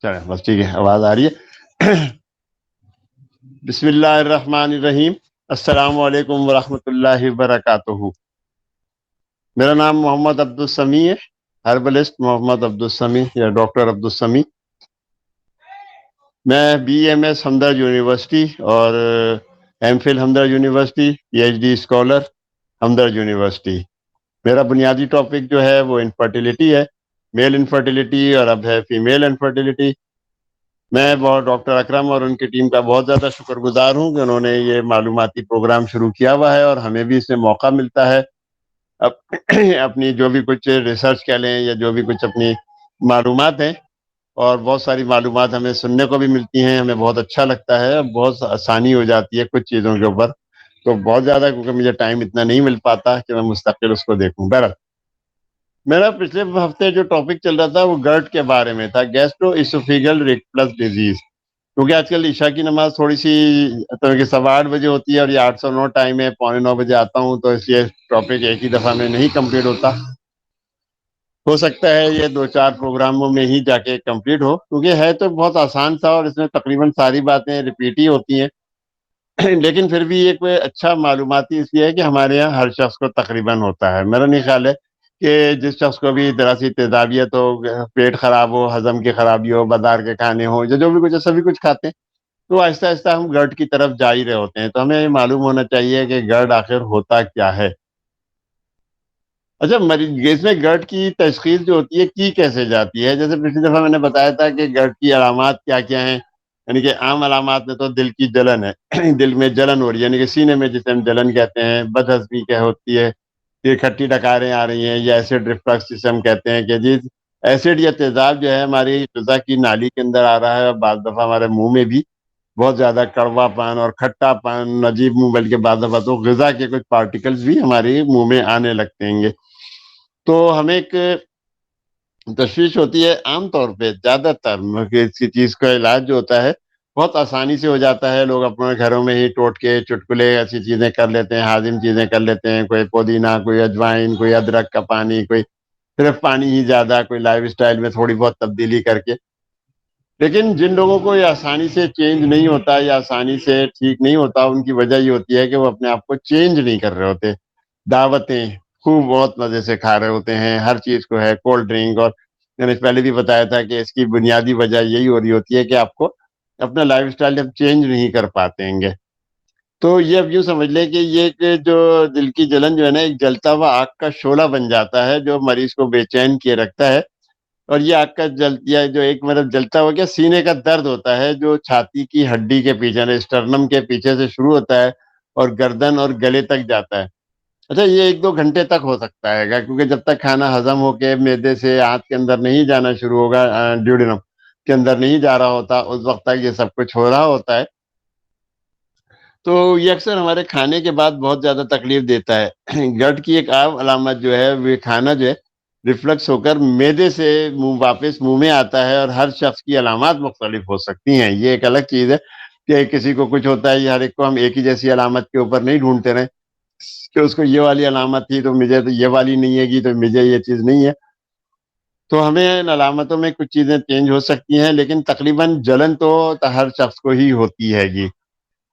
چلے بس ٹھیک ہے، آواز آ رہی ہے۔ بسم اللہ الرحمن الرحیم۔ السلام علیکم ورحمۃ اللہ وبرکاتہ۔ میرا نام محمد عبدالسمیع ہے، ہربلسٹ محمد عبدالسمیع یا ڈاکٹر عبدالسمیع۔ میں B M S Hamdard university اور M Phil Hamdard university, P H D scholar Hamdard university. میرا بنیادی ٹاپک جو ہے وہ انفرٹیلیٹی ہے، میل انفرٹیلیٹی، اور اب ہے فیمیل انفرٹیلیٹی۔ میں بہت ڈاکٹر اکرم اور ان کی ٹیم کا بہت زیادہ شکر گزار ہوں کہ انہوں نے یہ معلوماتی پروگرام شروع کیا ہوا ہے، اور ہمیں بھی اس میں موقع ملتا ہے اپنی جو بھی کچھ ریسرچ کہہ لیں یا جو بھی کچھ اپنی معلومات ہیں، اور بہت ساری معلومات ہمیں سننے کو بھی ملتی ہیں، ہمیں بہت اچھا لگتا ہے، بہت آسانی ہو جاتی ہے کچھ چیزوں کے اوپر۔ تو بہت زیادہ کیونکہ مجھے ٹائم اتنا نہیں مل پاتا کہ میں مستقل اس کو دیکھوں۔ بہرحال میرا پچھلے ہفتے جو ٹاپک چل رہا تھا وہ گرٹ کے بارے میں تھا، گیسٹرو اسوفیگل ریفلکس ڈیزیز۔ کیونکہ آج کل عشاء کی نماز تھوڑی سی 8:15 ہوتی ہے، اور یہ 8:09 ٹائم ہے، 8:45 بجے آتا ہوں، تو اس لیے ٹاپک ایک ہی دفعہ میں نہیں کمپلیٹ ہوتا۔ ہو سکتا ہے یہ 2-4 پروگراموں میں ہی جا کے کمپلیٹ ہو، کیونکہ ہے تو بہت آسان سا، اور اس میں تقریباً ساری باتیں ریپیٹ ہی ہوتی ہیں۔ لیکن پھر بھی ایک اچھا معلوماتی اس لیے ہے کہ ہمارے یہاں ہر شخص کو تقریباً ہوتا ہے۔ میرا نہیں خیال ہے کہ جس شخص کو بھی ذرا سی تیزابیت ہو، پیٹ خراب ہو، ہضم کی خرابی ہو، بازار کے کھانے ہو، یا جو بھی کچھ ہے، سبھی کچھ کھاتے ہیں، تو آہستہ آہستہ ہم گرڈ کی طرف جا ہی رہے ہوتے ہیں۔ تو ہمیں یہ معلوم ہونا چاہیے کہ گرڈ آخر ہوتا کیا ہے۔ اچھا، مریض اس میں گرڈ کی تشخیص جو ہوتی ہے کی کیسے جاتی ہے؟ جیسے پچھلی دفعہ میں نے بتایا تھا کہ گرڈ کی علامات کیا کیا ہیں، یعنی کہ عام علامات میں تو دل کی جلن ہے، دل میں جلن ہو رہی ہے، یعنی کہ سینے میں جسے ہم جلن کہتے ہیں، بد ہضمی کیا ہوتی ہے، پھر کھٹی ڈکاریں آ رہی ہیں، یا ایسڈ ریفلکس جسے ہم کہتے ہیں کہ جی ایسڈ یا تیزاب جو ہے ہماری غذا کی نالی کے اندر آ رہا ہے، اور بعض دفعہ ہمارے منہ میں بھی بہت زیادہ کڑوا پان اور کھٹا پان، عجیب منہ، بلکہ بعض دفعہ تو غذا کے کچھ پارٹیکلز بھی ہمارے منہ میں آنے لگتے ہیں گے۔ تو ہمیں ایک تشویش ہوتی ہے عام طور پہ زیادہ تر کہ اس کی چیز کا علاج جو ہوتا ہے بہت آسانی سے ہو جاتا ہے۔ لوگ اپنے گھروں میں ہی ٹوٹکے چٹکلے ایسی چیزیں کر لیتے ہیں، ہاضم چیزیں کر لیتے ہیں، کوئی پودینہ، کوئی اجوائن، کوئی ادرک کا پانی، کوئی صرف پانی ہی زیادہ، کوئی لائف اسٹائل میں تھوڑی بہت تبدیلی کر کے۔ لیکن جن لوگوں کو یہ آسانی سے چینج نہیں ہوتا یا آسانی سے ٹھیک نہیں ہوتا، ان کی وجہ یہ ہوتی ہے کہ وہ اپنے آپ کو چینج نہیں کر رہے ہوتے۔ دعوتیں خوب بہت مزے سے کھا رہے ہوتے ہیں، ہر چیز کو ہے، کولڈ ڈرنک، اور میں نے پہلے بھی بتایا تھا کہ اس کی بنیادی وجہ یہی ہو رہی ہوتی ہے کہ آپ کو اپنا لائف اسٹائل جب چینج نہیں کر پاتے ہیں گے۔ تو یہ اب یوں سمجھ لیں کہ یہ کہ جو دل کی جلن جو ہے نا، ایک جلتا ہوا آگ کا شعلہ بن جاتا ہے جو مریض کو بے چین کیے رکھتا ہے۔ اور یہ آگ کا جلتیا جو ایک مطلب جلتا ہوا کیا سینے کا درد ہوتا ہے، جو چھاتی کی ہڈی کے پیچھے، اسٹرنم کے پیچھے سے شروع ہوتا ہے اور گردن اور گلے تک جاتا ہے۔ اچھا، یہ 1-2 گھنٹے تک ہو سکتا ہے گا، کیونکہ جب تک کھانا ہضم ہو کے معدے سے آنت کے اندر نہیں جانا شروع ہوگا، ڈیوڈینم کے اندر نہیں جا رہا ہوتا، اس وقت تک یہ سب کچھ ہو رہا ہوتا ہے۔ تو یہ اکثر ہمارے کھانے کے بعد بہت زیادہ تکلیف دیتا ہے۔ گٹ کی ایک عام علامت جو ہے وہ کھانا جو ہے ریفلکس ہو کر معدے سے واپس منہ میں آتا ہے، اور ہر شخص کی علامات مختلف ہو سکتی ہیں۔ یہ ایک الگ چیز ہے کہ کسی کو کچھ ہوتا ہے، یہ ہر ایک کو ہم ایک ہی جیسی علامت کے اوپر نہیں ڈھونڈتے رہیں کہ اس کو یہ والی علامت تھی تو مجھے تو یہ والی نہیں ہے گی، تو مجھے یہ چیز نہیں ہے۔ تو ہمیں ان علامتوں میں کچھ چیزیں چینج ہو سکتی ہیں، لیکن تقریباً جلن تو ہر شخص کو ہی ہوتی ہے گی۔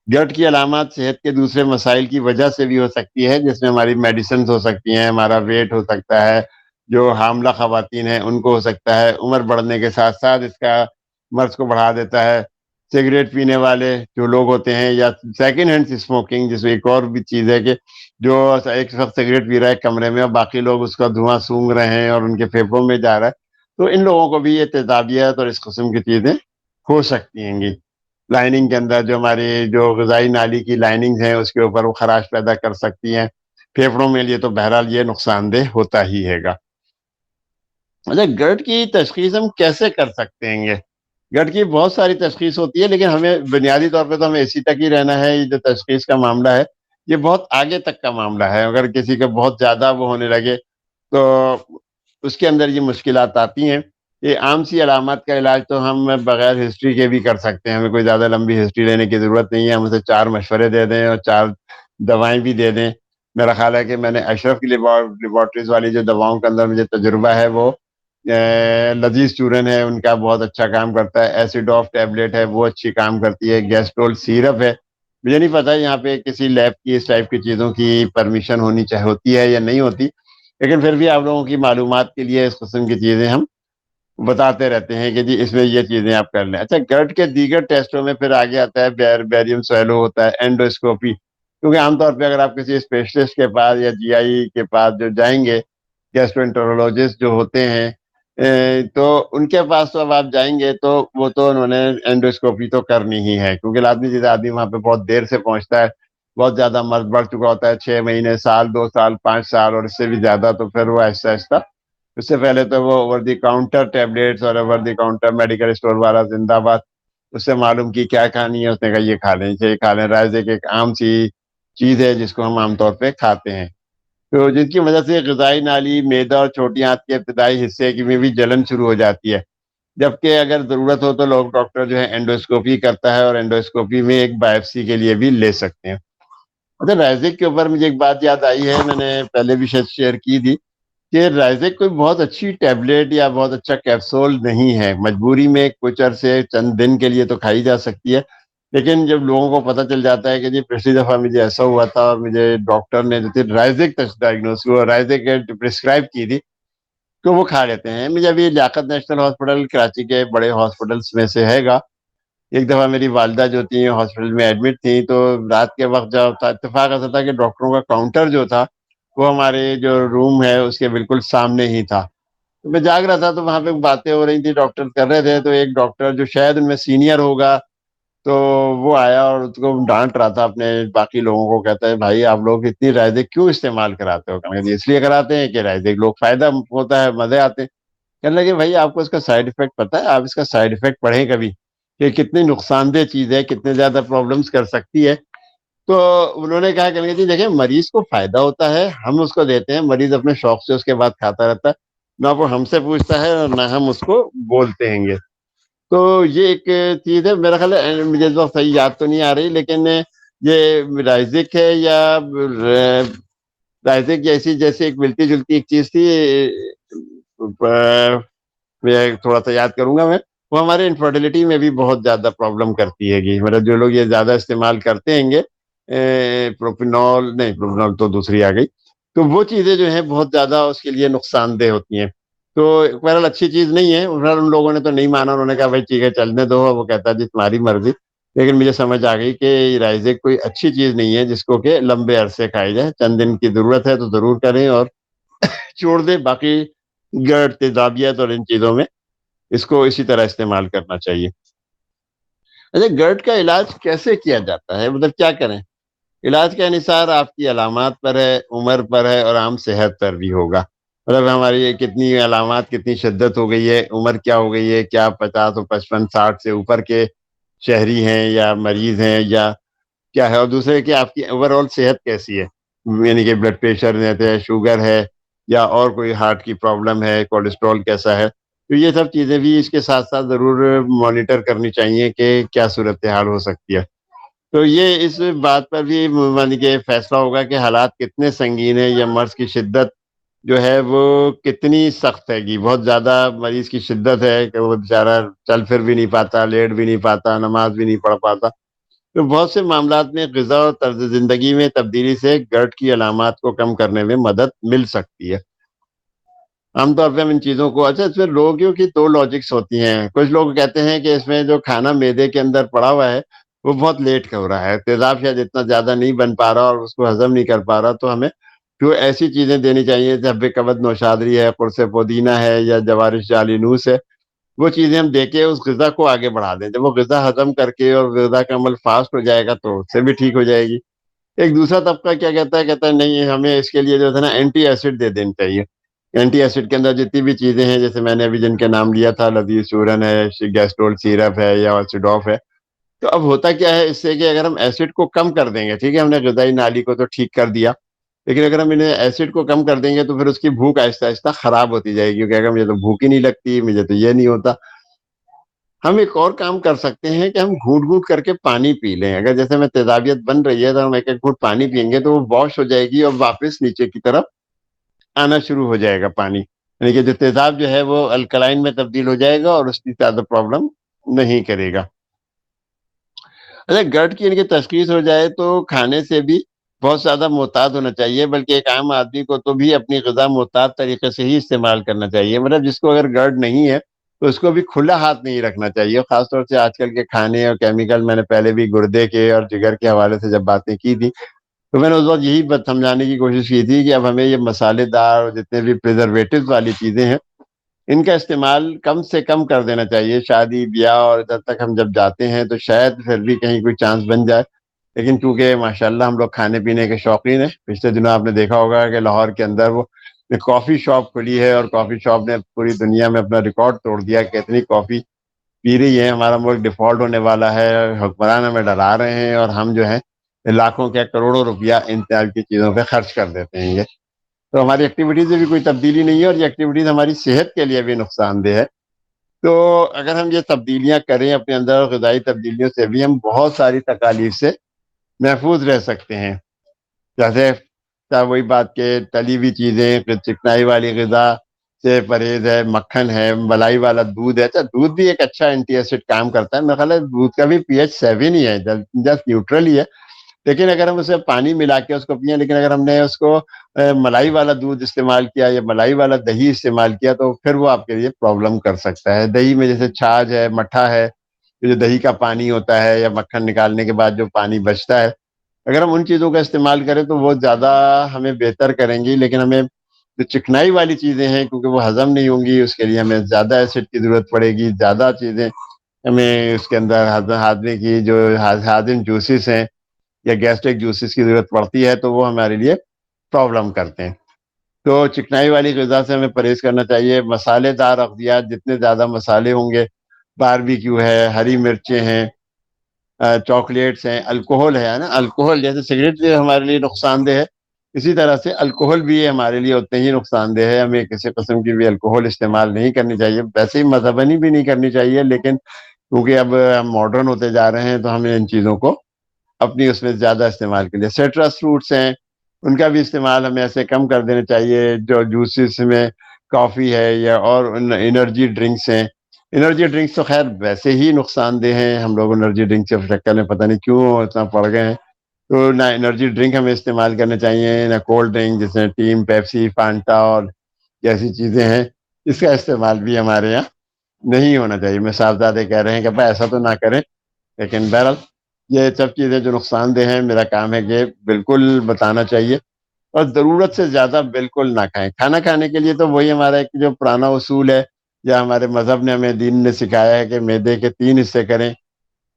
گٹ کی علامات صحت کے دوسرے مسائل کی وجہ سے بھی ہو سکتی ہے، جس میں ہماری میڈیسنز ہو سکتی ہیں، ہمارا ویٹ ہو سکتا ہے، جو حاملہ خواتین ہیں ان کو ہو سکتا ہے، عمر بڑھنے کے ساتھ ساتھ اس کا مرض کو بڑھا دیتا ہے۔ سگریٹ پینے والے جو لوگ ہوتے ہیں، یا سیکنڈ ہینڈ اسموکنگ، جس میں ایک اور بھی چیز ہے کہ جو ایک شخص سگریٹ پی رہا ہے کمرے میں اور باقی لوگ اس کا دھواں سونگ رہے ہیں اور ان کے پھیپھڑوں میں جا رہا ہے، تو ان لوگوں کو بھی یہ تیزابیت اور اس قسم کی چیزیں ہو سکتی ہیں گی۔ لائننگ کے اندر جو ہماری جو غذائی نالی کی لائننگ ہیں اس کے اوپر وہ خراش پیدا کر سکتی ہیں، پھیپھڑوں میں لیے تو بہرحال یہ نقصان دہ ہوتا ہی ہے گا۔ اچھا، گرڈ کی تشخیص ہم کیسے کر سکتے ہیں گے؟ گرڈ کی بہت ساری تشخیص ہوتی ہے، لیکن ہمیں بنیادی طور پہ تو ہمیں اسی تک ہی رہنا ہے۔ یہ جو تشخیص کا معاملہ ہے یہ بہت آگے تک کا معاملہ ہے، اگر کسی کا بہت زیادہ وہ ہونے لگے تو اس کے اندر یہ مشکلات آتی ہیں۔ یہ عام سی علامات کا علاج تو ہم بغیر ہسٹری کے بھی کر سکتے ہیں، ہمیں کوئی زیادہ لمبی ہسٹری لینے کی ضرورت نہیں ہے، ہم اسے 4 مشورے دے دیں اور 4 دوائیں بھی دے دیں۔ میرا خیال ہے کہ میں نے اشرف کی لیبارٹریز والی جو دواؤں کے اندر مجھے تجربہ ہے وہ لذیذ چورن ہے ان کا بہت اچھا کام کرتا ہے، ایسڈ آف ٹیبلٹ ہے وہ اچھی کام کرتی ہے، گیسٹرول سیرپ ہے. مجھے نہیں پتا یہاں پہ کسی لیب کی اس ٹائپ کی چیزوں کی پرمیشن ہونی چاہیے، ہوتی ہے یا نہیں ہوتی، لیکن پھر بھی آپ لوگوں کی معلومات کے لیے اس قسم کی چیزیں ہم بتاتے رہتے ہیں کہ جی اس میں یہ چیزیں آپ کر لیں. اچھا گرڈ کے دیگر ٹیسٹوں میں پھر آگے آتا ہے بیریم سویلو ہوتا ہے، اینڈوسکوپی، کیونکہ عام طور پہ اگر آپ کسی اسپیشلسٹ کے پاس یا جی آئی کے پاس جو جائیں گے، گیسٹرونٹرولوجسٹ جو ہوتے ہیں تو ان کے پاس تو اب آپ جائیں گے تو وہ تو انہوں نے اینڈوسکوپی تو کرنی ہی ہے، کیونکہ آدمی جیسے آدمی وہاں پہ بہت دیر سے پہنچتا ہے، بہت زیادہ مرض بڑھ چکا ہوتا ہے، 6 مہینے، سال، 2 سال، 5 سال اور اس سے بھی زیادہ، تو پھر وہ آہستہ آہستہ اس سے پہلے تو وہ اوور دی کاؤنٹر ٹیبلیٹس اور over the counter medical store والا زندہ باد، اس سے معلوم کی کیا کھانی ہے، اس نے کہا یہ کھا لیں، یہ کھا لیں. رائزک ایک عام سی چیز ہے جس کو ہم عام طور پہ کھاتے ہیں، تو جن کی وجہ سے غذائی نالی، معدہ اور چھوٹی آنت کے ابتدائی حصے کی میں بھی جلن شروع ہو جاتی ہے. جبکہ اگر ضرورت ہو تو لوگ ڈاکٹر جو ہے اینڈوسکوپی کرتا ہے اور اینڈوسکوپی میں ایک بایوپسی کے لیے بھی لے سکتے ہیں. اچھا رائزک کے اوپر مجھے ایک بات یاد آئی ہے، میں نے پہلے بھی شاید شیئر کی تھی کہ رائزک کوئی بہت اچھی ٹیبلٹ یا بہت اچھا کیپسول نہیں ہے، مجبوری میں کچھ عرصے چند دن کے لیے تو کھائی جا سکتی ہے، لیکن جب لوگوں کو پتہ چل جاتا ہے کہ جی پچھلی دفعہ مجھے ایسا ہوا تھا اور مجھے ڈاکٹر نے جو تھی رائزک ڈائگنوس رائزک پرسکرائب کی تھی تو وہ کھا لیتے ہیں. مجھے ابھی لیاقت نیشنل ہاسپٹل کراچی کے بڑے ہاسپٹلس میں سے ہے گا، ایک دفعہ میری والدہ جو تھی ہاسپٹل میں ایڈمٹ تھی، تو رات کے وقت جب تھا اتفاق ایسا تھا کہ ڈاکٹروں کا کاؤنٹر جو تھا وہ ہمارے جو روم ہے اس کے بالکل سامنے ہی تھا. تو میں جاگ رہا تھا تو وہاں پہ باتیں ہو رہی تھی، ڈاکٹر کر رہے تھے، تو ایک ڈاکٹر جو شاید ان میں سینئر ہوگا تو وہ آیا اور اس کو ڈانٹ رہا تھا اپنے باقی لوگوں کو، کہتا ہے بھائی آپ لوگ اتنی رائزک کیوں استعمال کراتے ہو؟ کہنے لگے اس لیے کراتے ہیں کہ رائزک لوگ فائدہ ہوتا ہے، مزے آتے ہیں. کہنے لگے بھائی آپ کو اس کا سائڈ افیکٹ پتا ہے؟ آپ اس کا سائڈ افیکٹ پڑھیں کبھی کہ کتنی نقصان دہ چیز ہے، کتنے زیادہ پرابلمس کر سکتی ہے. تو انہوں نے کہا کہ جی دیکھیں مریض کو فائدہ ہوتا ہے، ہم اس کو دیتے ہیں، مریض اپنے شوق سے اس کے بعد کھاتا رہتا ہے، نہ وہ ہم سے پوچھتا ہے اور نہ ہم اس کو بولتے ہیں گے. تو یہ ایک چیز ہے، میرا خیال ہے مجھے اس وقت صحیح یاد تو نہیں آ رہی، لیکن یہ رائزک ہے یا رائزک جیسی ایک ملتی جلتی ایک چیز تھی، میں تھوڑا سا یاد کروں گا میں، وہ ہمارے انفرٹیلٹی میں بھی بہت زیادہ پرابلم کرتی ہے گی. مطلب جو لوگ یہ زیادہ استعمال کرتے ہیں گے، پروپینول نہیں، پروپینول تو دوسری آ گئی، تو وہ چیزیں جو ہیں بہت زیادہ اس کے لیے نقصان دہ ہوتی ہیں. تو بہرحال اچھی چیز نہیں ہے، بہرحال ان لوگوں نے تو نہیں مانا، انہوں نے کہا بھائی ٹھیک ہے چلنے دو، وہ کہتا جی تمہاری مرضی. لیکن مجھے سمجھ آ گئی کہ رائزک کوئی اچھی چیز نہیں ہے جس کو کہ لمبے عرصے کھائی جائے، چند دن کی ضرورت ہے تو ضرور کریں اور چھوڑ دیں. باقی گرد تیزابیت اور ان چیزوں میں اس کو اسی طرح استعمال کرنا چاہیے. اچھا گرد کا علاج کیسے کیا جاتا ہے، مطلب کیا کریں؟ علاج کا انحصار آپ کی علامات پر ہے، عمر پر ہے اور عام صحت پر بھی ہوگا. مطلب ہماری کتنی علامات، کتنی شدت ہو گئی ہے، عمر کیا ہو گئی ہے، کیا 50 اور 55 60 سے اوپر کے شہری ہیں یا مریض ہیں یا کیا ہے، اور دوسرے کہ آپ کی اوور آل صحت کیسی ہے، یعنی کہ بلڈ پریشر ہے، شوگر ہے یا اور کوئی ہارٹ کی پرابلم ہے، کولیسٹرول کیسا ہے. تو یہ سب چیزیں بھی اس کے ساتھ ساتھ ضرور مانیٹر کرنی چاہیے کہ کیا صورتحال ہو سکتی ہے. تو یہ اس بات پر بھی یعنی کہ فیصلہ ہوگا کہ حالات کتنے سنگین ہیں یا مرض کی شدت جو ہے وہ کتنی سخت ہے گی. بہت زیادہ مریض کی شدت ہے کہ وہ بیچارہ چل پھر بھی نہیں پاتا، لیٹ بھی نہیں پاتا، نماز بھی نہیں پڑھ پاتا. تو بہت سے معاملات میں غذا اور طرز زندگی میں تبدیلی سے گرد کی علامات کو کم کرنے میں مدد مل سکتی ہے. عام طور پہ ہم ان چیزوں کو، اچھا اس میں لوگوں کی دو لاجکس ہوتی ہیں. کچھ لوگ کہتے ہیں کہ اس میں جو کھانا معدے کے اندر پڑا ہوا ہے وہ بہت لیٹ ہو رہا ہے، تیزاب شاید اتنا زیادہ نہیں بن پا رہا اور اس کو ہضم نہیں کر پا رہا، تو ہمیں جو ایسی چیزیں دینی چاہیے جب کبد نوشادری ہے، قرص پودینہ ہے یا جوارش جالینوس ہے، وہ چیزیں ہم دے کے اس غذا کو آگے بڑھا دیں. جب وہ غذا ہضم کر کے اور غذا کا عمل فاسٹ ہو جائے گا تو اس سے بھی ٹھیک ہو جائے گی. ایک دوسرا طبقہ کیا کہتا ہے نہیں ہمیں اس کے لیے جو ہے نا اینٹی ایسڈ دے دینی چاہیے. اینٹی ایسڈ کے اندر جتنی بھی چیزیں ہیں، جیسے میں نے ابھی جن کے نام لیا تھا، لذیذ چورن ہے، گیسٹرول سیرپ ہے یا ایسیڈوف ہے. تو اب ہوتا کیا ہے اس سے کہ اگر ہم ایسڈ کو کم کر دیں گے، ٹھیک ہے ہم نے غذائی نالی کو تو ٹھیک کر دیا، لیکن اگر ہم انہیں ایسڈ کو کم کر دیں گے تو پھر اس کی بھوک آہستہ آہستہ خراب ہوتی جائے گی، کیونکہ اگر مجھے تو بھوک ہی نہیں لگتی، مجھے تو یہ نہیں ہوتا. ہم ایک اور کام کر سکتے ہیں کہ ہم گھونٹ گھونٹ کر کے پانی پی لیں. اگر جیسے میں تیزابیت بن رہی ہے تو ہم ایک ایک گھونٹ پانی پئیں گے تو وہ واش ہو جائے گی اور واپس نیچے کی طرف آنا شروع ہو جائے گا پانی. یعنی کہ جو تیزاب جو ہے وہ الکلائن میں تبدیل ہو جائے گا اور اس کی زیادہ پرابلم نہیں کرے گا۔ اچھا، گرد کی ان کی تشخیص ہو جائے تو کھانے سے بھی بہت زیادہ محتاط ہونا چاہیے، بلکہ ایک عام آدمی کو تو بھی اپنی غذا محتاط طریقے سے ہی استعمال کرنا چاہیے۔ مطلب جس کو اگر گرد نہیں ہے تو اس کو بھی کھلا ہاتھ نہیں رکھنا چاہیے، خاص طور سے آج کل کے کھانے اور کیمیکل۔ میں نے پہلے بھی گردے کے اور جگر کے حوالے سے جب باتیں کی تھی تو میں نے اس وقت یہی بات سمجھانے کی کوشش کی تھی کہ اب ہمیں یہ مسالے دار اور جتنے بھی پریزرویٹو والی چیزیں ہیں ان کا استعمال کم سے کم کر دینا چاہیے۔ شادی بیاہ اور ادھر تک ہم جب جاتے ہیں تو شاید پھر بھی کہیں کوئی چانس بن جائے، لیکن چونکہ ماشاءاللہ ہم لوگ کھانے پینے کے شوقین ہیں، پچھلے دنوں آپ نے دیکھا ہوگا کہ لاہور کے اندر وہ ایک کافی شاپ کھلی ہے اور کافی شاپ نے پوری دنیا میں اپنا ریکارڈ توڑ دیا کہ اتنی کافی پی رہی ہے، ہمارا ملک ڈیفالٹ ہونے والا ہے، حکمران ہمیں ڈرا رہے ہیں اور ہم جو ہے لاکھوں کے کروڑوں روپیہ ان طرح کی چیزوں پہ خرچ کر دیتے ہیں۔ یہ تو ہماری ایکٹیویٹیز میں بھی کوئی تبدیلی نہیں ہے اور یہ ایکٹیویٹیز ہماری صحت کے لیے بھی نقصان دہ ہے۔ تو اگر ہم یہ تبدیلیاں کریں اپنے اندر، غذائی تبدیلیوں سے بھی ہم بہت ساری تکالیف سے محفوظ رہ سکتے ہیں۔ جیسے وہی بات کہ تلی ہوئی چیزیں، چکنائی والی غذا سے پرہیز ہے، مکھن ہے، ملائی والا دودھ ہے۔ اچھا، دودھ بھی ایک اچھا اینٹی ایسڈ کام کرتا ہے، میرا خیال ہے دودھ کا بھی پی ایچ 7 ہی ہے، جسٹ نیوٹرل ہی ہے، لیکن اگر ہم اسے پانی ملا کے اس کو پئیں، لیکن اگر ہم نے اس کو ملائی والا دودھ استعمال کیا یا ملائی والا دہی استعمال کیا تو پھر وہ آپ کے لیے پرابلم کر سکتا ہے۔ دہی میں جیسے چھاچھ ہے، مٹھا ہے، جو دہی کا پانی ہوتا ہے یا مکھن نکالنے کے بعد جو پانی بچتا ہے، اگر ہم ان چیزوں کا استعمال کریں تو وہ زیادہ ہمیں بہتر کریں گی۔ لیکن ہمیں جو چکنائی والی چیزیں ہیں کیونکہ وہ ہضم نہیں ہوں گی، اس کے لیے ہمیں زیادہ ایسڈ کی ضرورت پڑے گی، زیادہ چیزیں ہمیں اس کے اندر ہاضمے کی جو ہاضم جوسز ہیں یا گیسٹرک جوسز کی ضرورت پڑتی ہے تو وہ ہمارے لیے پرابلم کرتے ہیں۔ تو چکنائی والی غذا سے ہمیں پرہیز کرنا چاہیے۔ مسالے دار اغذیات، جتنے زیادہ مسالے ہوں گے، باربیکیو ہے، ہری مرچیں ہیں، چاکلیٹس ہیں، الکوہل ہے نا، الکوہل جیسے سگریٹ بھی ہمارے لیے نقصان دہ ہے، اسی طرح سے الکوہل بھی ہمارے لیے اتنے ہی نقصان دہ ہے۔ ہمیں کسی قسم کی بھی الکوہل استعمال نہیں کرنی چاہیے، ویسے ہی مذہباً بھی نہیں کرنی چاہیے، لیکن کیونکہ اب ہم ماڈرن ہوتے جا رہے ہیں تو ہمیں ان چیزوں کو اپنی اس میں زیادہ استعمال کے لیے سیٹرس فروٹس ہیں ان کا بھی استعمال ہمیں ایسے کم کر دینا چاہیے۔ جو جوسز میں کافی ہے یا اور انرجی ڈرنکس ہیں، انرجی ڈرنکس تو خیر ویسے ہی نقصان دہ ہیں، ہم لوگ انرجی ڈرنک سے شکل میں پتہ نہیں کیوں اتنا پڑ گئے ہیں۔ تو نہ انرجی ڈرنک ہمیں استعمال کرنا چاہیے، نہ کولڈ ڈرنک جیسے ٹیم، پیپسی، فانٹا اور جیسی چیزیں ہیں، اس کا استعمال بھی ہمارے یہاں نہیں ہونا چاہیے۔ میں صاحبزادے کہہ رہے ہیں کہ بھائی ایسا تو نہ کریں، لیکن بہرحال یہ سب چیزیں جو نقصان دہ ہیں، میرا کام ہے کہ بالکل بتانا چاہیے اور ضرورت سے زیادہ بالکل نہ کھائیں۔ کھانا کھانے کے لیے تو وہی ہمارا ایک جو پرانا اصول ہے یا ہمارے مذہب نے ہمیں دین نے سکھایا ہے کہ معدے کے 3 حصے کریں،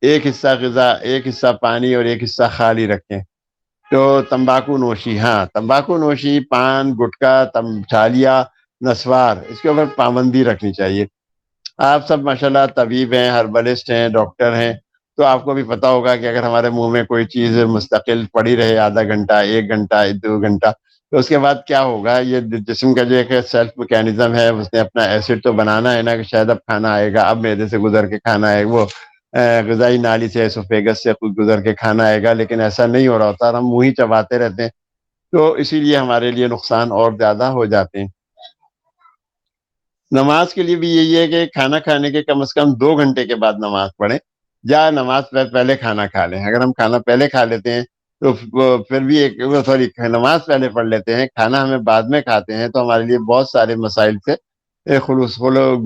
ایک حصہ غذا، ایک حصہ پانی اور ایک حصہ خالی رکھیں۔ تو تمباکو نوشی، ہاں تمباکو نوشی، پان، گٹکا، چھالیا، نسوار، اس کے اوپر پابندی رکھنی چاہیے۔ آپ سب ماشاءاللہ طبیب ہیں، ہربلسٹ ہیں، ڈاکٹر ہیں، تو آپ کو بھی پتا ہوگا کہ اگر ہمارے منہ میں کوئی چیز مستقل پڑی رہے آدھا گھنٹہ، 1 گھنٹہ، 2 گھنٹہ، تو اس کے بعد کیا ہوگا؟ یہ جسم کا جو ایک سیلف میکینزم ہے، اس نے اپنا ایسڈ تو بنانا ہے نا کہ شاید اب کھانا آئے گا، اب معدے سے گزر کے کھانا ہے، وہ غذائی نالی سے، ایسوفیگس سے خود گزر کے کھانا آئے گا، لیکن ایسا نہیں ہو رہا ہوتا اور ہم منہ ہی چباتے رہتے ہیں، تو اسی لیے ہمارے لیے نقصان اور زیادہ ہو جاتے ہیں۔ نماز کے لیے بھی یہی ہے کہ کھانا کھانے کے کم از کم 2 گھنٹے کے بعد نماز پڑھیں، یا نماز پہلے کھانا کھا لیں۔ اگر ہم کھانا پہلے کھا لیتے ہیں تو پھر بھی نماز پہلے پڑھ لیتے ہیں، کھانا ہمیں بعد میں کھاتے ہیں، تو ہمارے لیے بہت سارے مسائل سے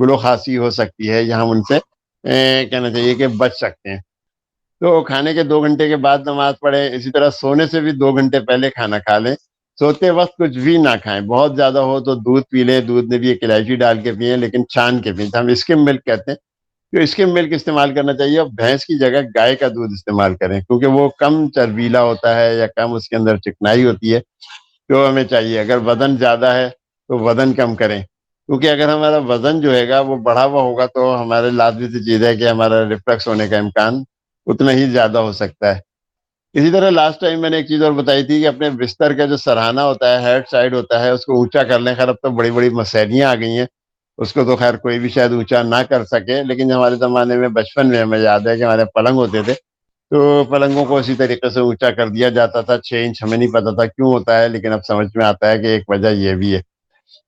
گلو خاصی ہو سکتی ہے، یا ہم ان سے کہنا چاہیے کہ بچ سکتے ہیں۔ تو کھانے کے 2 گھنٹے کے بعد نماز پڑھیں۔ اسی طرح سونے سے بھی 2 گھنٹے پہلے کھانا کھا لیں۔ سوتے وقت کچھ بھی نہ کھائیں، بہت زیادہ ہو تو دودھ پی لیں، دودھ میں بھی ایک الائچی ڈال کے پئیں، لیکن چھان کے پئیں، ہم اسکم ملک کہتے ہیں، تو اسکم ملک استعمال کرنا چاہیے، اور بھینس کی جگہ گائے کا دودھ استعمال کریں، کیونکہ وہ کم چربیلا ہوتا ہے یا کم اس کے اندر چکنائی ہوتی ہے۔ تو ہمیں چاہیے اگر وزن زیادہ ہے تو وزن کم کریں، کیونکہ اگر ہمارا وزن جو ہے گا وہ بڑھا ہوا ہوگا تو ہمارے لازمی سی چیز ہے کہ ہمارا ریفلکس ہونے کا امکان اتنا ہی زیادہ ہو سکتا ہے۔ اسی طرح لاسٹ ٹائم میں نے ایک چیز اور بتائی تھی کہ اپنے بستر کا جو سرہانہ ہوتا ہے، ہیڈ سائڈ ہوتا ہے، اس کو اونچا کر لیں۔ خیر اب تو بڑی بڑی مسیلیاں آ گئی ہیں، اس کو تو خیر کوئی بھی شاید اونچا نہ کر سکے، لیکن ہمارے زمانے میں بچپن میں ہمیں یاد ہے کہ ہمارے پلنگ ہوتے تھے، تو پلنگوں کو اسی طریقے سے اونچا کر دیا جاتا تھا، 6 انچ، ہمیں نہیں پتا تھا کیوں ہوتا ہے، لیکن اب سمجھ میں آتا ہے کہ ایک وجہ یہ بھی ہے۔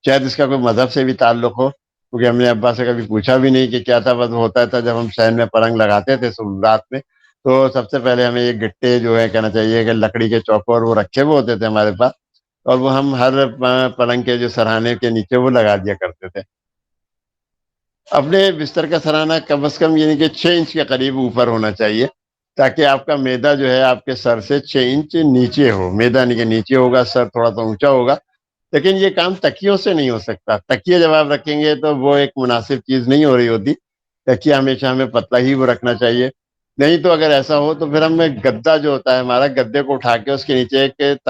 شاید اس کا کوئی مذہب سے بھی تعلق ہو، کیونکہ ہم نے ابا سے کبھی پوچھا بھی نہیں کہ کیا تھا، بس ہوتا تھا جب ہم شہر میں پلنگ لگاتے تھے صبح رات میں، تو سب سے پہلے ہمیں یہ گٹے جو ہے کہنا چاہیے کہ لکڑی کے چوکور وہ رکھے ہوئے ہوتے تھے ہمارے پاس، اور وہ ہم ہر پلنگ کے جو سرہانے کے نیچے وہ لگا دیا کرتے تھے۔ اپنے بستر کا سرہانہ کم از کم یعنی کہ 6 انچ کے قریب اوپر ہونا چاہیے، تاکہ آپ کا میدا جو ہے آپ کے سر سے 6 انچ نیچے ہو، میدا نہیں کہ نیچے ہوگا، سر تھوڑا سا اونچا ہوگا۔ لیکن یہ کام تکیوں سے نہیں ہو سکتا، تکیے جب آپ رکھیں گے تو وہ ایک مناسب چیز نہیں ہو رہی ہوتی، تکیہ ہمیشہ ہمیں پتلا ہی وہ رکھنا چاہیے۔ نہیں تو اگر ایسا ہو تو پھر ہمیں گدا جو ہوتا ہے ہمارا، گدے کو اٹھا کے اس کے نیچے ایک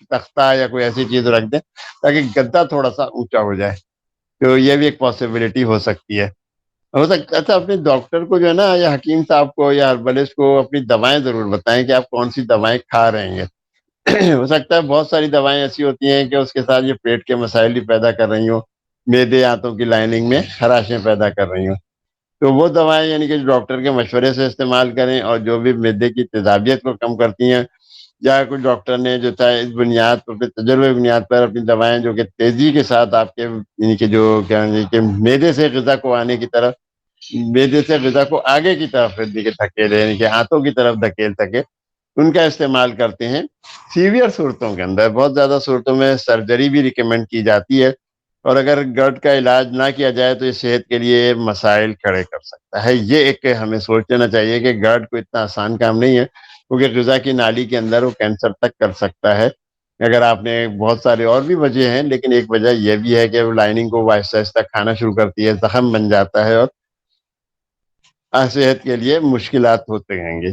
تختہ یا کوئی ایسی چیز رکھ دیں تاکہ گدا تھوڑا سا اونچا ہو جائے، تو یہ بھی ایک پاسبلٹی ہو سکتی ہے۔ ہو سکتا ہے اپنے ڈاکٹر کو جو ہے نا، یا حکیم صاحب کو یا ہربلسٹ کو اپنی دوائیں ضرور بتائیں کہ آپ کون سی دوائیں کھا رہے ہیں۔ ہو سکتا ہے بہت ساری دوائیں ایسی ہوتی ہیں کہ اس کے ساتھ یہ پیٹ کے مسائل بھی پیدا کر رہی ہوں، میدے آنتوں کی لائننگ میں خراشیں پیدا کر رہی ہوں، تو وہ دوائیں یعنی کہ ڈاکٹر کے مشورے سے استعمال کریں، اور جو بھی میدے کی تیزابیت کو کم کرتی ہیں، یا کوئی ڈاکٹر نے جو تھا اس بنیاد پر، اپنے تجربے بنیاد پر اپنی دوائیں جو کہ تیزی کے ساتھ آپ کے یعنی کہ جو کیا کہ میدے سے غذا کو آنے کی طرف، میدے سے غذا کو آگے کی طرف دھکیلے، یعنی کہ ہاتھوں کی طرف دھکیل سکے، ان کا استعمال کرتے ہیں۔ سیویئر صورتوں کے اندر، بہت زیادہ صورتوں میں سرجری بھی ریکمینڈ کی جاتی ہے، اور اگر گرڈ کا علاج نہ کیا جائے تو یہ صحت کے لیے مسائل کھڑے کر سکتا ہے۔ یہ ایک ہمیں سوچ لینا چاہیے کہ گرڈ کو اتنا آسان کام نہیں ہے، کیونکہ غذا کی نالی کے اندر وہ کینسر تک کر سکتا ہے۔ اگر آپ نے بہت سارے اور بھی وجہ ہیں، لیکن ایک وجہ یہ بھی ہے کہ وہ لائننگ کو آہستہ آہستہ کھانا شروع کرتی ہے، زخم بن جاتا ہے، اور صحت کے لیے مشکلات ہوتے رہیں گے۔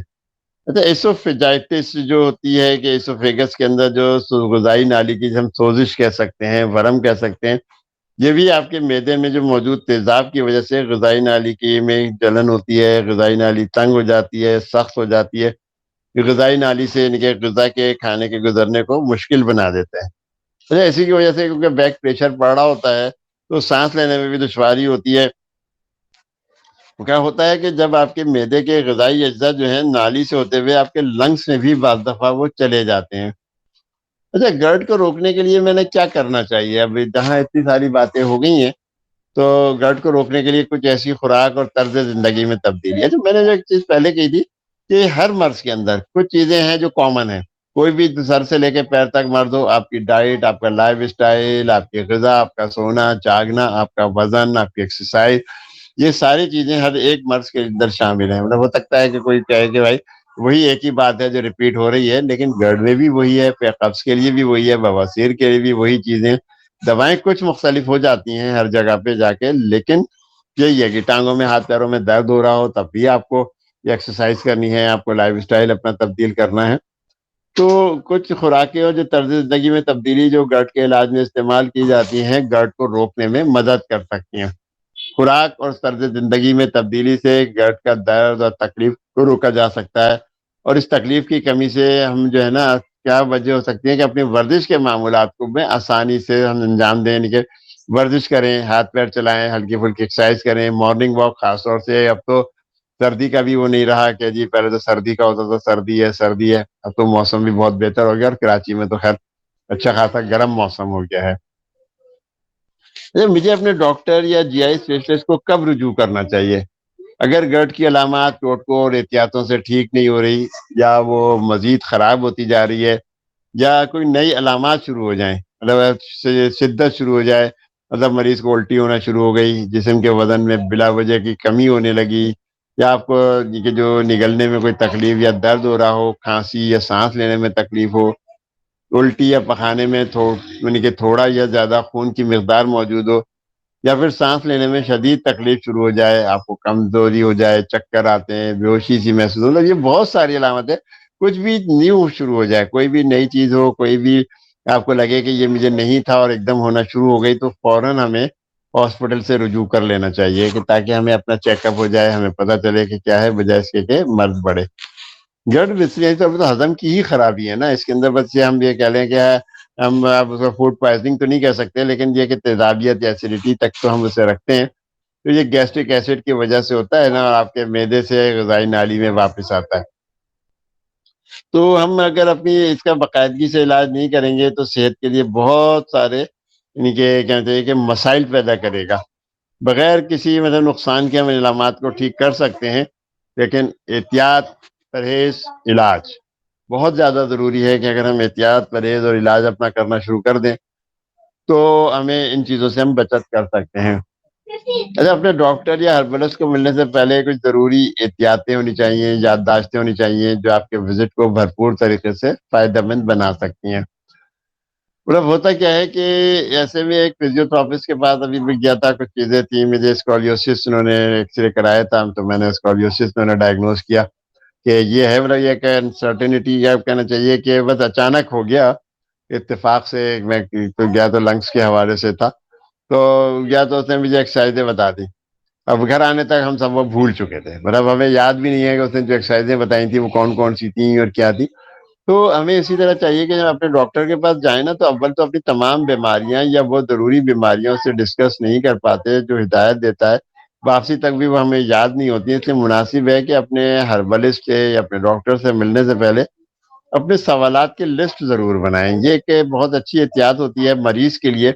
اچھا، ایسوفیجائٹس جو ہوتی ہے کہ ایسوفیگس کے اندر جو غذائی نالی کی ہم سوزش کہہ سکتے ہیں، ورم کہہ سکتے ہیں، یہ بھی آپ کے معدے میں جو موجود تیزاب کی وجہ سے غذائی نالی کی میں جلن ہوتی ہے، غذائی نالی تنگ ہو جاتی ہے، سخت ہو جاتی ہے، یہ غذائی نالی سے یعنی کہ غذا کے کھانے کے گزرنے کو مشکل بنا دیتا ہے۔ اچھا، اسی کی وجہ سے کیونکہ بیک پریشر پڑ رہا ہوتا ہے تو سانس لینے میں بھی دشواری ہوتی ہے۔ کیا ہوتا ہے کہ جب آپ کے معدے کے غذائی اجزاء جو ہیں نالی سے ہوتے ہوئے آپ کے لنگس میں بھی بعض دفعہ وہ چلے جاتے ہیں۔ اچھا، گرڈ کو روکنے کے لیے میں نے کیا کرنا چاہیے؟ اب جہاں اتنی ساری باتیں ہو گئی ہیں، تو گرڈ کو روکنے کے لیے کچھ ایسی خوراک اور طرز زندگی میں تبدیلی ہے۔ میں نے جو ایک چیز پہلے کہی تھی کہ ہر مرض کے اندر کچھ چیزیں ہیں جو کامن ہیں، کوئی بھی سر سے لے کے پیر تک مرض ہو، آپ کی ڈائٹ، آپ کا لائف اسٹائل، آپ کی غذا، آپ کا سونا جاگنا، آپ کا وزن، آپ کی ایکسرسائز، یہ ساری چیزیں ہر ایک مرض کے اندر شامل ہیں۔ مطلب ہو سکتا ہے کہ کوئی کہے کہ بھائی وہی ایک ہی بات ہے جو ریپیٹ ہو رہی ہے، لیکن گرڈ میں بھی وہی ہے، قبض کے لیے بھی وہی ہے، بواسیر کے لیے بھی وہی چیزیں، دوائیں کچھ مختلف ہو جاتی ہیں ہر جگہ پہ جا کے، لیکن یہی ہے کہ ٹانگوں میں، ہاتھ پیروں میں درد ہو رہا ہو تب بھی آپ کو یہ ایکسرسائز کرنی ہے، آپ کو لائف اسٹائل اپنا تبدیل کرنا ہے۔ تو کچھ خوراکیں اور جو طرز زندگی میں تبدیلی جو گرڈ کے علاج میں استعمال کی جاتی ہیں، گرڈ کو روکنے میں مدد کر سکتی ہیں۔ خوراک اور طرز زندگی میں تبدیلی سے گرڈ کا درد اور تکلیف کو روکا جا سکتا ہے، اور اس تکلیف کی کمی سے ہم جو ہے نا، کیا وجہ ہو سکتی ہے کہ اپنی ورزش کے معمولات کو میں آسانی سے ہم انجام دیں، یعنی کہ ورزش کریں، ہاتھ پیر چلائیں، ہلکی پھلکی ایکسرسائز کریں، مارننگ واک خاص طور سے۔ اب تو سردی کا بھی وہ نہیں رہا کہ جی پہلے تو سردی کا ہوتا تھا، سردی ہے سردی ہے، اب تو موسم بھی بہت بہتر ہو گیا، اور کراچی میں تو خیر اچھا خاصا گرم موسم ہو گیا ہے۔ مجھے اپنے ڈاکٹر یا جی آئی اسپیشلسٹ کو کب رجوع کرنا چاہیے؟ اگر گرڈ کی علامات ٹوٹکوں اور احتیاطوں سے ٹھیک نہیں ہو رہی، یا وہ مزید خراب ہوتی جا رہی ہے، یا کوئی نئی علامات شروع ہو جائیں، مطلب شدت شروع ہو جائے، مطلب مریض کو الٹی ہونا شروع ہو گئی، جسم کے وزن میں بلا وجہ کی کمی ہونے لگی، یا آپ کو جو نگلنے میں کوئی تکلیف یا درد ہو رہا ہو، کھانسی یا سانس لینے میں تکلیف ہو، الٹی یا پخانے میں یعنی کہ تھوڑا یا زیادہ خون کی مقدار موجود ہو، یا پھر سانس لینے میں شدید تکلیف شروع ہو جائے، آپ کو کمزوری ہو جائے، چکر آتے ہیں، بے ہوشی سی محسوس ہو، یہ بہت ساری علامتیں، کچھ بھی نیو شروع ہو جائے، کوئی بھی نئی چیز ہو، کوئی بھی آپ کو لگے کہ یہ مجھے نہیں تھا اور ایک دم ہونا شروع ہو گئی، تو فوراً ہمیں ہاسپٹل سے رجوع کر لینا چاہیے، کہ تاکہ ہمیں اپنا چیک اپ ہو جائے، ہمیں پتہ چلے کہ کیا ہے، بجائے اس کے کہ مرض بڑھے۔ گرڈ بیسیکلی تو ہضم کی ہی خرابی ہے نا، اس کے اندر بس یہ ہم یہ کہہ لیں کہ ہم اب اس کو فوڈ پوائزنگ تو نہیں کہہ سکتے، لیکن یہ کہ تیزابیت یا ایسیڈیٹی تک تو ہم اسے رکھتے ہیں، تو یہ گیسٹرک ایسڈ کی وجہ سے ہوتا ہے نا، اور آپ کے معدے سے غذائی نالی میں واپس آتا ہے۔ تو ہم اگر اپنی اس کا باقاعدگی سے علاج نہیں کریں گے تو صحت کے لیے بہت سارے یعنی کہ کہتے ہیں کہ مسائل پیدا کرے گا. بغیر کسی مطلب نقصان کے ہم علامات کو ٹھیک کر سکتے ہیں، لیکن احتیاط، پرہیز، علاج بہت زیادہ ضروری ہے کہ اگر ہم احتیاط، پرہیز اور علاج اپنا کرنا شروع کر دیں تو ہمیں ان چیزوں سے ہم بچت کر سکتے ہیں. اچھا، اپنے ڈاکٹر یا ہربلسٹ کو ملنے سے پہلے کچھ ضروری احتیاطیں ہونی چاہیے، یادداشتیں ہونی چاہیے جو آپ کے وزٹ کو بھرپور طریقے سے فائدہ مند بنا سکتی ہیں. مطلب ہوتا کیا ہے کہ ایسے میں ایک فزیوتھراپسٹ کے پاس ابھی بھی گیا تھا، کچھ چیزیں تھیں، مجھے اسکولیوسس انہوں نے ایکس رے کرایا تھا تو میں نے اسکولیوسس میں نے ڈائگنوز کیا کہ یہ ہے. مطلب یہ کہ انسرٹینٹی یا کہنا چاہیے کہ بس اچانک ہو گیا، اتفاق سے میں تو گیا تو لنگس کے حوالے سے تھا، تو گیا تو اس نے مجھے ایکسرسائزیں بتا دی. اب گھر آنے تک ہم سب وہ بھول چکے تھے، مطلب ہمیں یاد بھی نہیں ہے کہ اس نے جو ایکسرسائزیں بتائی تھیں وہ کون کون سی تھیں اور کیا تھی. تو ہمیں اسی طرح چاہیے کہ جب اپنے ڈاکٹر کے پاس جائیں نا، تو اول تو اپنی تمام بیماریاں یا وہ ضروری بیماریوں سے ڈسکس نہیں کر پاتے جو ہدایت دیتا ہے، واپسی تک بھی وہ ہمیں یاد نہیں ہوتی. اس لیے مناسب ہے کہ اپنے ہربلسٹ سے یا اپنے ڈاکٹر سے ملنے سے پہلے اپنے سوالات کی لسٹ ضرور بنائیں. یہ کہ بہت اچھی احتیاط ہوتی ہے مریض کے لیے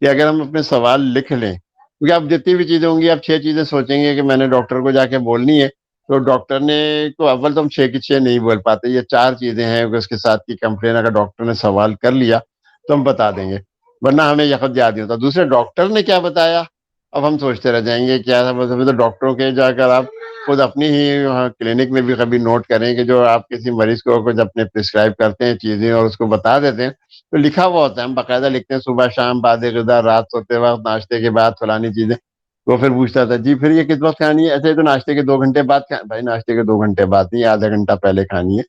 کہ اگر ہم اپنے سوال لکھ لیں، کیونکہ آپ جتنی بھی چیزیں ہوں گی، آپ 6 چیزیں سوچیں گے کہ میں نے ڈاکٹر کو جا کے بولنی ہے، تو ڈاکٹر نے کو اول تو ہم 6 کی 6 نہیں بول پاتے. یہ 4 چیزیں ہیں اس کے ساتھ کی کمپلین اگر ڈاکٹر نے سوال کر لیا تو ہم بتا دیں گے، ورنہ ہمیں یقت یاد نہیں ہوتا. دوسرے ڈاکٹر نے کیا بتایا اب ہم سوچتے رہ جائیں گے کیا. تو ڈاکٹروں کے جا کر آپ خود اپنی ہی کلینک میں بھی کبھی نوٹ کریں کہ جو آپ کسی مریض کو کچھ اپنے پرسکرائب کرتے ہیں چیزیں اور اس کو بتا دیتے ہیں تو لکھا ہوا ہوتا ہے، ہم باقاعدہ لکھتے ہیں صبح شام، بعد غذا، رات سوتے وقت، ناشتے کے بعد فلانی چیزیں. وہ پھر پوچھتا تھا جی پھر یہ کس وقت کھانی ہے؟ ایسے تو ناشتے کے 2 گھنٹے بعد بھائی ناشتے کے 2 گھنٹے بعد نہیں، آدھا گھنٹہ پہلے کھانی ہے.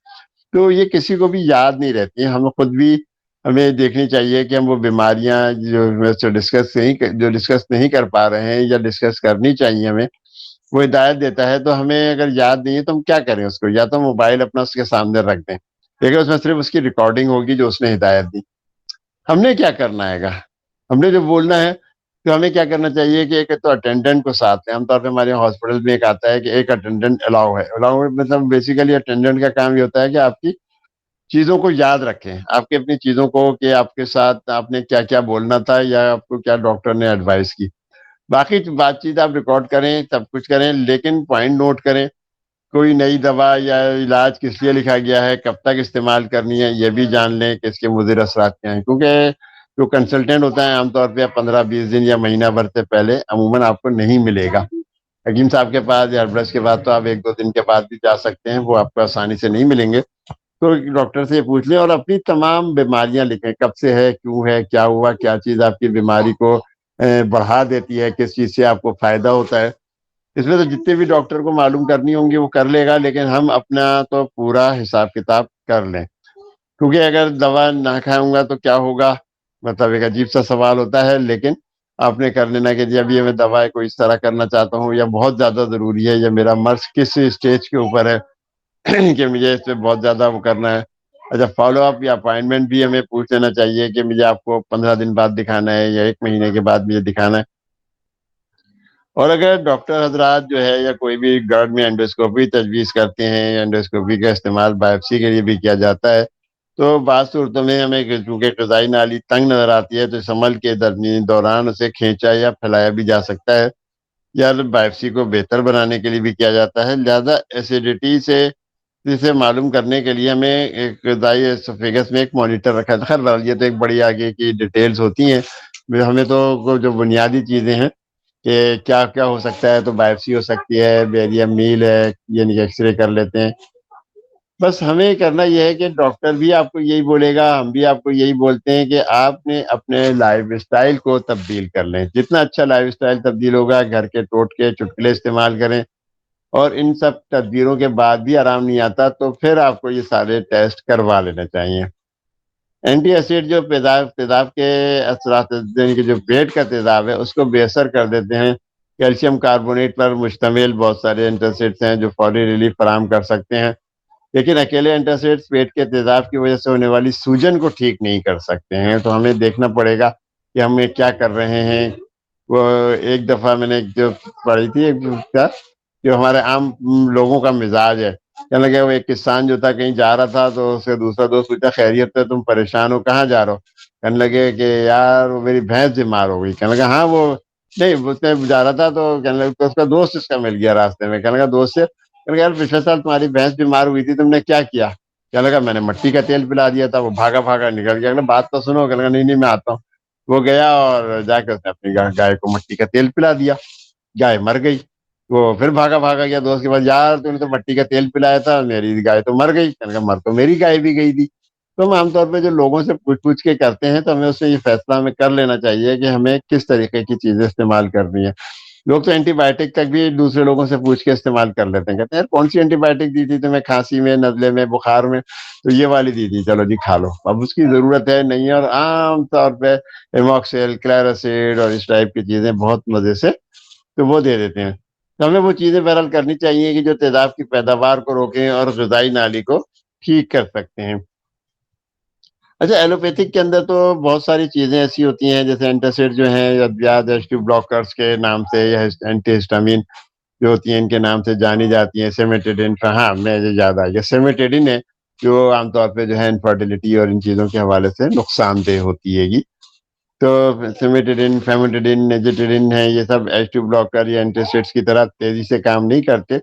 تو یہ کسی کو بھی یاد نہیں رہتی ہیں. ہم خود بھی ہمیں دیکھنی چاہیے کہ ہم وہ بیماریاں جو ڈسکس نہیں کر پا رہے ہیں یا ڈسکس کرنی چاہیے ہمیں، وہ ہدایت دیتا ہے تو ہمیں اگر یاد نہیں ہے تو ہم کیا کریں اس کو، یا تو موبائل اپنا اس کے سامنے رکھ دیں، لیکن اس میں صرف اس کی ریکارڈنگ ہوگی جو اس نے ہدایت دی. ہم نے کیا کرنا ہے گا، ہم نے جو بولنا ہے تو ہمیں کیا کرنا چاہیے کہ ایک تو اٹینڈنٹ کو ساتھ ہے. عام طور پہ ہمارے ہاسپٹل میں ایک آتا ہے کہ ایک اٹینڈنٹ الاؤ ہے. الاؤ مطلب بیسیکلی اٹینڈنٹ کا کام یہ ہوتا ہے کہ آپ کی چیزوں کو یاد رکھیں، آپ کی اپنی چیزوں کو کہ آپ کے ساتھ آپ نے کیا کیا بولنا تھا یا آپ کو کیا ڈاکٹر نے ایڈوائز کی. باقی بات چیت آپ ریکارڈ کریں، سب کچھ کریں، لیکن پوائنٹ نوٹ کریں. کوئی نئی دوا یا علاج کس لیے لکھا گیا ہے، کب تک استعمال کرنی ہے، یہ بھی جان لیں کہ اس کے مضر اثرات کیا ہیں. کیونکہ جو کنسلٹینٹ ہوتا ہے عام طور پہ 15-20 دن یا مہینہ بھر سے پہلے عموماً آپ کو نہیں ملے گا. حکیم صاحب کے پاس یا برس کے بعد تو آپ 1-2 دن کے بعد بھی جا سکتے ہیں، وہ آپ کو آسانی سے نہیں ملیں گے. تو ڈاکٹر سے یہ پوچھ لیں اور اپنی تمام بیماریاں لکھیں، کب سے ہے، کیوں ہے، کیا ہوا، کیا چیز آپ کی بیماری کو بڑھا دیتی ہے، کس چیز سے آپ کو فائدہ ہوتا ہے. اس میں تو جتنے بھی ڈاکٹر کو معلوم کرنی ہوں گی وہ کر لے گا، لیکن ہم اپنا تو پورا حساب کتاب کر لیں. کیونکہ اگر دوا نہ کھاؤں گا تو کیا ہوگا، مطلب ایک عجیب سا سوال ہوتا ہے. لیکن آپ نے کر لینا کہ جی ابھی میں دوا کو اس طرح کرنا چاہتا ہوں یا بہت زیادہ ضروری ہے یا میرا مرض کس اسٹیج کے اوپر ہے کہ مجھے اس پہ بہت زیادہ وہ کرنا ہے. اچھا، فالو اپ یا اپائنٹمنٹ بھی ہمیں پوچھ لینا چاہیے کہ مجھے آپ کو 15 دن بعد دکھانا ہے یا 1 مہینے کے بعد مجھے دکھانا ہے. اور اگر ڈاکٹر حضرات جو ہے یا کوئی بھی گارڈ میں انڈوسکوپی تجویز کرتے ہیں، انڈوسکوپی کا استعمال بائپسی کے لیے بھی کیا جاتا ہے، تو بعض صورتوں میں ہمیں چونکہ غذائی نالی تنگ نظر آتی ہے تو اس عمل کے دوران اسے کھینچا یا پھیلایا بھی جا سکتا ہے، یا بائپسی کو بہتر بنانے کے لیے بھی کیا جاتا ہے. لہذا ایسیڈیٹی سے اسے معلوم کرنے کے لیے ہمیں ایک غذائی اسوفیگس میں ایک مانیٹر رکھا ہے. خیر یہ تو ایک بڑی آگے کی ڈیٹیلز ہوتی ہیں. ہمیں تو جو بنیادی چیزیں ہیں کہ کیا کیا ہو سکتا ہے، تو بائپسی ہو سکتی ہے، بیریم میل ہے، یعنی کہ ایکس رے کر لیتے ہیں. بس ہمیں کرنا یہ ہے کہ ڈاکٹر بھی آپ کو یہی بولے گا، ہم بھی آپ کو یہی بولتے ہیں کہ آپ نے اپنے لائف اسٹائل کو تبدیل کر لیں. جتنا اچھا لائف اسٹائل تبدیل ہوگا، گھر کے ٹوٹکے چٹکلے استعمال کریں. اور ان سب تدبیروں کے بعد بھی آرام نہیں آتا تو پھر آپ کو یہ سارے ٹیسٹ کروا لینے چاہیے. اینٹی ایسڈ جو تیزاب کے اثرات یعنی کہ جو پیٹ کا تیزاب ہے اس کو بے اثر کر دیتے ہیں. کیلشیم کاربونیٹ پر مشتمل بہت سارے اینٹاسڈس ہیں جو فوری ریلیف فراہم کر سکتے ہیں، لیکن اکیلے اینٹاسڈس پیٹ کے تیزاب کی وجہ سے ہونے والی سوجن کو ٹھیک نہیں کر سکتے ہیں. تو ہمیں دیکھنا پڑے گا کہ ہم کیا کر رہے ہیں. وہ ایک دفعہ میں نے جو پڑھی تھی جو ہمارے عام لوگوں کا مزاج ہے، کہنے لگے وہ ایک کسان جو تھا کہیں جا رہا تھا تو اس کا دوسرا دوست پوچھا خیریت ہے، تم پریشان ہو، کہاں جا رہا ہو؟ کہنے لگے کہ یار وہ میری بھینس بیمار ہو گئی. کہنے لگا ہاں وہ نہیں اس میں جا رہا تھا تو کہنے لگا تو اس کا دوست اس کا مل گیا راستے میں. کہنے لگا دوست سے کہنے لگا یار پچھلے سال تمہاری بھینس بیمار ہوئی تھی تم نے کیا کیا؟ کہنے لگا میں نے مٹی کا تیل پلا دیا تھا. وہ بھاگا بھاگا نکل گیا. بات تو سنو. کہنے لگا نہیں میں آتا ہوں. وہ گیا اور جا کے اس نے اپنی گائے کو مٹی کا تیل پلا دیا. گائے مر گئی. وہ پھر بھاگا بھاگا گیا دوست کے پاس. یار تم نے تو مٹی کا تیل پلایا تھا میری گائے تو مر گئی. کہنے لگا مر تو میری گائے بھی گئی تھی. تو ہم عام طور پہ جو لوگوں سے پوچھ پوچھ کے کرتے ہیں تو ہمیں اس سے یہ فیصلہ ہمیں کر لینا چاہیے کہ ہمیں کس طریقے کی چیزیں استعمال کرنی ہے. لوگ تو اینٹی بایوٹک تک بھی دوسرے لوگوں سے پوچھ کے استعمال کر لیتے ہیں. کہتے ہیں یار کون سی اینٹی بایوٹک دی تھی تمہیں کھانسی میں نزلے میں بخار میں؟ تو یہ والی دی تھی چلو جی کھا لو. اب اس کی ضرورت ہے نہیں ہے. اور عام طور پہ ایموکسل کلیراسیڈ اور اس ٹائپ کی چیزیں بہت مزے سے تو وہ دے دیتے ہیں. تو ہمیں وہ چیزیں بہرحال کرنی چاہیے کہ جو تیزاب کی پیداوار کو روکیں اور غذائی نالی کو ٹھیک کر سکتے ہیں. اچھا ایلوپیتھک کے اندر تو بہت ساری چیزیں ایسی ہوتی ہیں جیسے اینٹاسڈ جو ہیں ادویات H2 بلاکرز کے نام سے یا اینٹی ہسٹامین جو ہوتی ہیں ان کے نام سے جانی جاتی ہیں. سیمیٹیڈین. ہاں مجھے یاد آ گیا. سیمیٹیڈین ہے جو عام طور پہ جو ہے انفرٹیلٹی اور ان چیزوں کے حوالے سے نقصان دہ ہوتی ہے گی. تو سیمیٹیڈین فیمیٹیڈین نیجیٹیڈین ہے یہ سب H2 بلاکر یا اینٹاسڈس کی طرح تیزی سے کام نہیں کرتے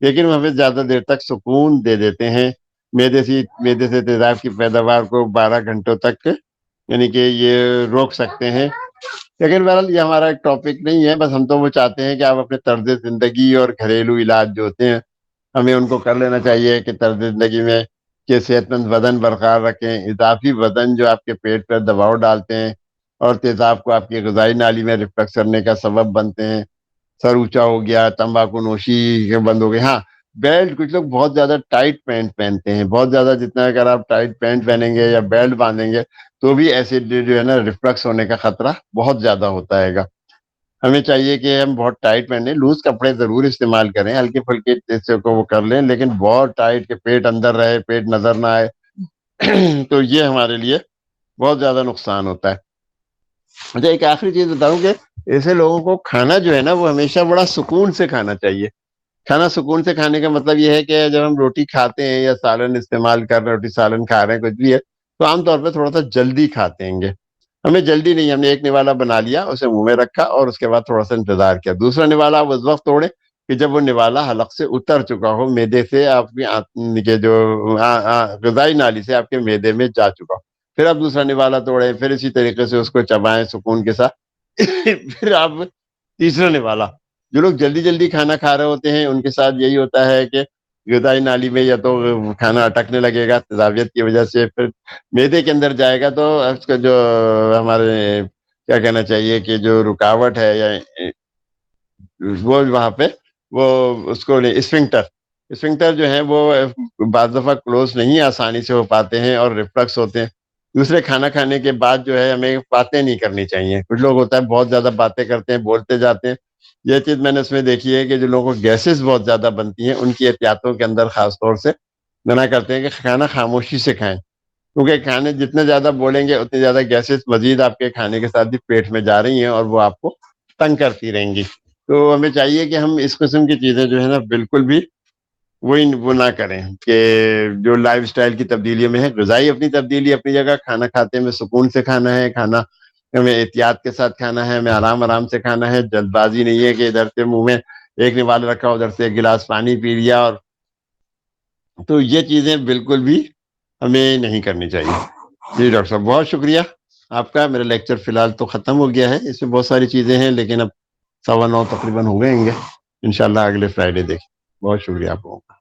لیکن وہ ہمیں زیادہ دیر تک سکون دے دیتے ہیں. میدے سے تیزاب کی پیداوار کو 12 گھنٹوں تک یعنی کہ یہ روک سکتے ہیں. لیکن بہرحال یہ ہمارا ایک ٹاپک نہیں ہے. بس ہم تو وہ چاہتے ہیں کہ آپ اپنے طرز زندگی اور گھریلو علاج جو ہوتے ہیں ہمیں ان کو کر لینا چاہیے کہ طرز زندگی میں کہ صحت مند بدن برقرار رکھیں. اضافی وزن جو آپ کے پیٹ پر دباؤ ڈالتے ہیں اور تیزاب کو آپ کی غذائی نالی میں ریفلیکس کرنے کا سبب بنتے ہیں. سر اونچا ہو گیا, تمباکو نوشی بند ہو گئی. ہاں بیلٹ, کچھ لوگ بہت زیادہ ٹائٹ پینٹ پہنتے ہیں. بہت زیادہ جتنا اگر آپ ٹائٹ پینٹ پہنیں گے یا بیلٹ باندھیں گے تو بھی ایسڈ جو ہے نا ریفلکس ہونے کا خطرہ بہت زیادہ ہوتا ہے گا. ہمیں چاہیے کہ ہم بہت ٹائٹ پہنیں. لوز کپڑے ضرور استعمال کریں, ہلکے پھلکے جیسے کو وہ کر لیں, لیکن بہت ٹائٹ کہ پیٹ اندر رہے, پیٹ نظر نہ آئے تو یہ ہمارے لیے بہت زیادہ نقصان ہوتا ہے. اچھا ایک آخری چیز بتاؤں کہ ایسے لوگوں کو کھانا جو ہے نا وہ ہمیشہ بڑا سکون سے کھانا چاہیے. کھانا سکون سے کھانے کا مطلب یہ ہے کہ جب ہم روٹی کھاتے ہیں یا سالن استعمال کر رہے روٹی سالن کھا رہے ہیں کچھ بھی ہے تو عام طور پہ تھوڑا سا جلدی کھاتے ہیں گے. ہمیں جلدی نہیں, ہم نے ایک نوالا بنا لیا, اسے منہ میں رکھا اور اس کے بعد تھوڑا سا انتظار کیا. دوسرا نوالا آپ اس وقت توڑے کہ جب وہ نوالا حلق سے اتر چکا ہو, میدے سے آپ کی جو غذائی نالی سے آپ کے میدے میں جا چکا ہو. پھر آپ دوسرا نوالا توڑیں, پھر اسی طریقے سے اس کو چبائیں سکون کے ساتھ. پھر آپ تیسرا نوالا. جو لوگ جلدی جلدی کھانا کھا رہے ہوتے ہیں ان کے ساتھ یہی ہوتا ہے کہ غذائی نالی میں یا تو کھانا اٹکنے لگے گا تیزابیت کی وجہ سے, پھر میدے کے اندر جائے گا تو اس کا جو ہمارے کیا کہنا چاہیے کہ جو رکاوٹ ہے یا وہ وہاں پہ وہ اس کو اسفنکٹر جو ہے وہ بعض دفعہ کلوز نہیں آسانی سے ہو پاتے ہیں اور ریفلکس ہوتے ہیں. دوسرے کھانا کھانے کے بعد جو ہے ہمیں باتیں نہیں کرنی چاہیے. کچھ لوگ ہوتا ہے بہت زیادہ باتیں کرتے ہیں, بولتے جاتے ہیں. یہ چیز میں نے اس میں دیکھی ہے کہ جو لوگوں کو گیسز بہت زیادہ بنتی ہیں ان کی احتیاطوں کے اندر خاص طور سے منع کرتے ہیں کہ کھانا خاموشی سے کھائیں, کیونکہ کھانے جتنے زیادہ بولیں گے اتنے زیادہ گیسز مزید آپ کے کھانے کے ساتھ بھی پیٹ میں جا رہی ہیں اور وہ آپ کو تنگ کرتی رہیں گی. تو ہمیں چاہیے کہ ہم اس قسم کی چیزیں جو ہے نا بالکل بھی وہ نہ کریں کہ جو لائف سٹائل کی تبدیلیوں میں ہے. غذائی اپنی تبدیلی اپنی جگہ, کھانا کھاتے میں سکون سے کھانا ہے, کھانا ہمیں احتیاط کے ساتھ کھانا ہے, ہمیں آرام آرام سے کھانا ہے. جلد بازی نہیں ہے کہ ادھر سے منہ میں ایک نوالا رکھا ادھر سے ایک گلاس پانی پی لیا. اور تو یہ چیزیں بالکل بھی ہمیں نہیں کرنی چاہیے. جی ڈاکٹر صاحب بہت شکریہ آپ کا. میرا لیکچر فی الحال تو ختم ہو گیا ہے, اس میں بہت ساری چیزیں ہیں لیکن اب 9:15 تقریباً ہو گئے ہوں گے. انشاءاللہ اگلے فرائیڈے دیکھیں. بہت شکریہ آپ لوگوں کا.